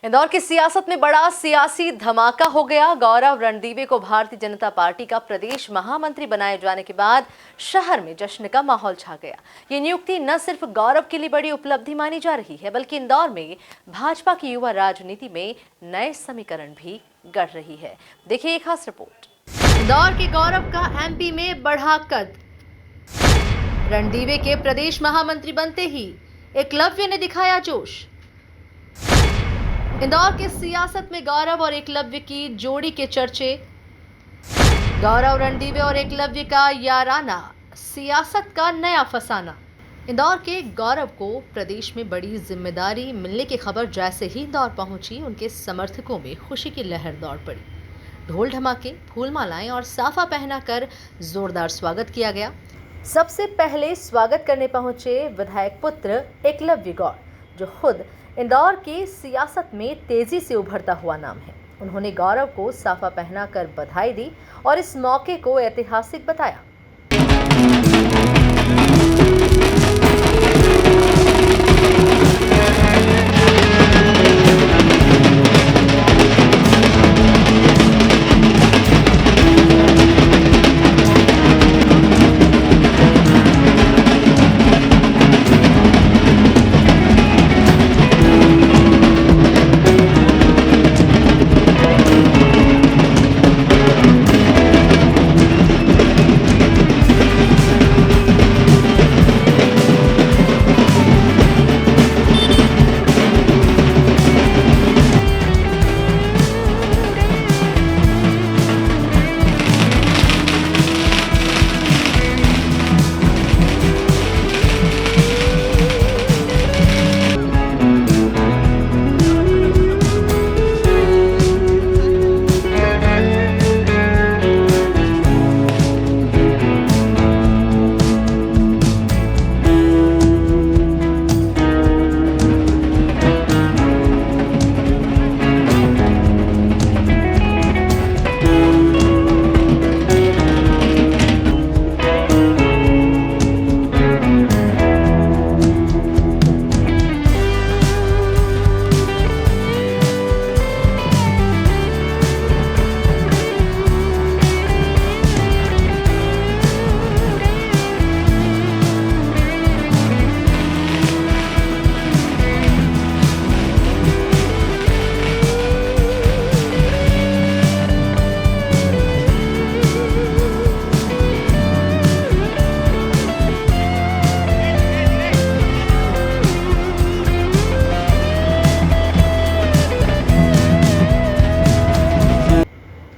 इंदौर की सियासत में बड़ा सियासी धमाका हो गया। गौरव रणदीवे को भारतीय जनता पार्टी का प्रदेश महामंत्री बनाए जाने के बाद शहर में जश्न का माहौल छा गया। ये नियुक्ति न सिर्फ गौरव के लिए बड़ी उपलब्धि मानी जा रही है, बल्कि इंदौर में भाजपा की युवा राजनीति में नए समीकरण भी गढ़ रही है। देखिए एक खास रिपोर्ट। इंदौर के गौरव का एमपी में बढ़ा कद। रणदीवे के प्रदेश महामंत्री बनते ही एकलव्य ने दिखाया जोश। इंदौर के सियासत में गौरव और एकलव्य की जोड़ी के चर्चे। गौरव रणदीवे और एकलव्य का याराना, सियासत का नया फसाना। इंदौर के गौरव को प्रदेश में बड़ी जिम्मेदारी मिलने की खबर जैसे ही इंदौर पहुंची, उनके समर्थकों में खुशी की लहर दौड़ पड़ी। ढोल ढमाके, फूलमालाएं और साफा पहनाकर जोरदार स्वागत किया गया। सबसे पहले स्वागत करने पहुंचे विधायक पुत्र एकलव्य गौर, जो खुद इंदौर की सियासत में तेजी से उभरता हुआ नाम है। उन्होंने गौरव को साफा पहनाकर बधाई दी और इस मौके को ऐतिहासिक बताया।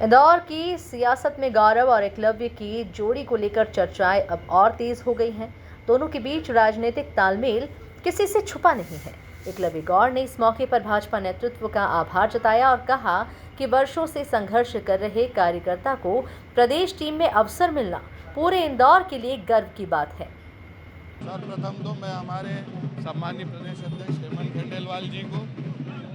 इंदौर की सियासत में गौरव और एकलव्य की जोड़ी को लेकर चर्चाएं अब और तेज हो गई हैं। दोनों के बीच राजनीतिक तालमेल किसी से छुपा नहीं है। एकलव्य गौर ने इस मौके पर भाजपा नेतृत्व का आभार जताया और कहा कि वर्षों से संघर्ष कर रहे कार्यकर्ता को प्रदेश टीम में अवसर मिलना पूरे इंदौर के लिए गर्व की बात है। सर्वप्रथम तो मैं हमारे सम्मानीय प्रदेश अध्यक्ष हेमंत खंडेलवाल जी को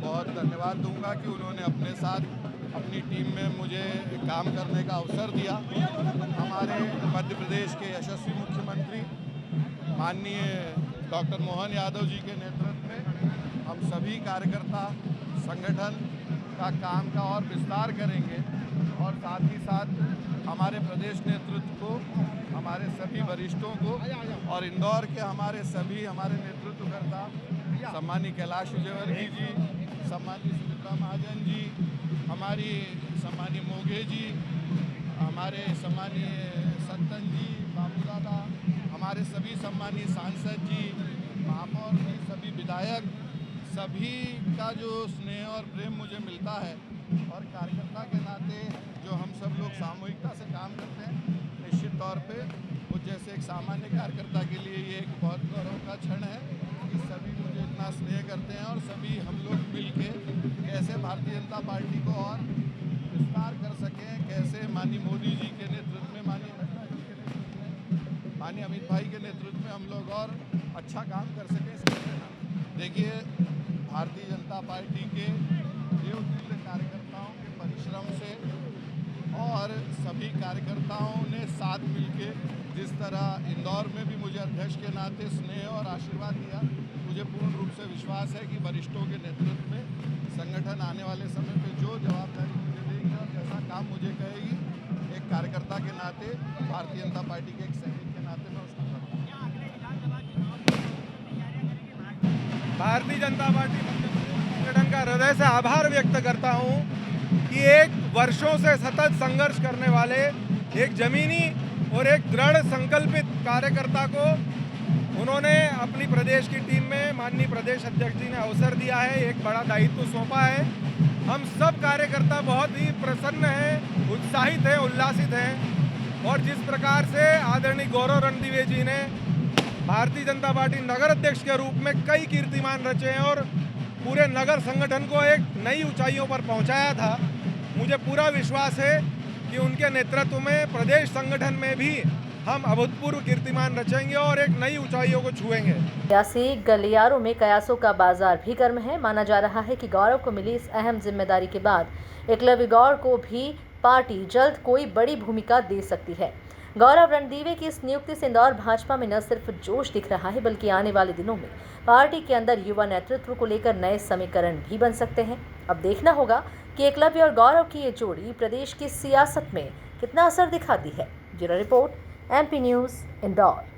बहुत धन्यवाद दूंगा कि उन्होंने अपने साथ अपनी टीम में मुझे काम करने का अवसर दिया। हमारे मध्य प्रदेश के यशस्वी मुख्यमंत्री माननीय डॉक्टर मोहन यादव जी के नेतृत्व में हम सभी कार्यकर्ता संगठन का काम का और विस्तार करेंगे और साथ ही साथ हमारे प्रदेश नेतृत्व को, हमारे सभी वरिष्ठों को और इंदौर के हमारे नेतृत्वकर्ता सम्मानीय कैलाश विजयवर्गीय जी, सम्मानीय सुमित्रा महाजन जी, हमारी सम्मानीय मोघे जी, हमारे सम्मानीय सत्तन जी, बाबू दादा, हमारे सभी सम्मानीय सांसद जी, महापौर जी, सभी विधायक, सभी का जो स्नेह और प्रेम मुझे मिलता है और कार्यकर्ता के नाते जो हम सब लोग सामूहिकता से काम करते हैं, निश्चित तौर पे वो जैसे एक सामान्य कार्यकर्ता के लिए ये एक बहुत गौरव का क्षण है कि सभी मुझे इतना स्नेह करते हैं और सभी हम लोग मिल के कैसे भारतीय जनता पार्टी को और विस्तार कर सकें, कैसे माननीय मोदी जी के नेतृत्व में, माननीय नड्डा जी के नेतृत्व में, माननीय अमित भाई के नेतृत्व में हम लोग और अच्छा काम कर सकें। देखिए, भारतीय जनता पार्टी के देवतुल्य कार्यकर्ताओं के परिश्रम से और सभी कार्यकर्ताओं ने साथ मिलके जिस तरह इंदौर में भी मुझे अध्यक्ष के नाते स्नेह और आशीर्वाद दिया, मुझे पूर्ण रूप से विश्वास है कि वरिष्ठों के नेतृत्व में संगठन आने वाले समय पे जो जवाबदारी मुझे देगी और जैसा काम मुझे कहेगी, एक कार्यकर्ता के नाते, भारतीय जनता पार्टी के एक सैनिक के नाते मैं उसको करूँगा। भारतीय जनता पार्टी संगठन का हृदय से आभार व्यक्त करता हूं कि एक वर्षों से सतत संघर्ष करने वाले एक जमीनी और एक दृढ़ संकल्पित कार्यकर्ता को उन्होंने अपनी प्रदेश की टीम में माननीय प्रदेश अध्यक्ष जी ने अवसर दिया है, एक बड़ा दायित्व सौंपा है। हम सब कार्यकर्ता बहुत ही प्रसन्न हैं, उत्साहित हैं, उल्लासित हैं और जिस प्रकार से आदरणीय गौरव रणदीवे जी ने भारतीय जनता पार्टी नगर अध्यक्ष के रूप में कई कीर्तिमान रचे हैं और पूरे नगर संगठन को एक नई ऊंचाइयों पर पहुंचाया था, मुझे पूरा विश्वास है कि उनके नेतृत्व में प्रदेश संगठन में भी हम अभूतपूर्व कीर्तिमान रचेंगे और एक नई ऊंचाइयों को छुएंगे। सियासी गलियारों में कयासों का बाजार भी गर्म है। माना जा रहा है कि गौरव को मिली इस अहम जिम्मेदारी के बाद एकलव्य गौड़ को भी पार्टी जल्द कोई बड़ी भूमिका दे सकती है। गौरव रणदीवे की इस नियुक्ति से इंदौर भाजपा में न सिर्फ जोश दिख रहा है, बल्कि आने वाले दिनों में पार्टी के अंदर युवा नेतृत्व को लेकर नए समीकरण भी बन सकते हैं। अब देखना होगा कि एकलव्य और गौरव की ये जोड़ी प्रदेश की सियासत में कितना असर दिखाती है। Bureau report, MP news, Indore.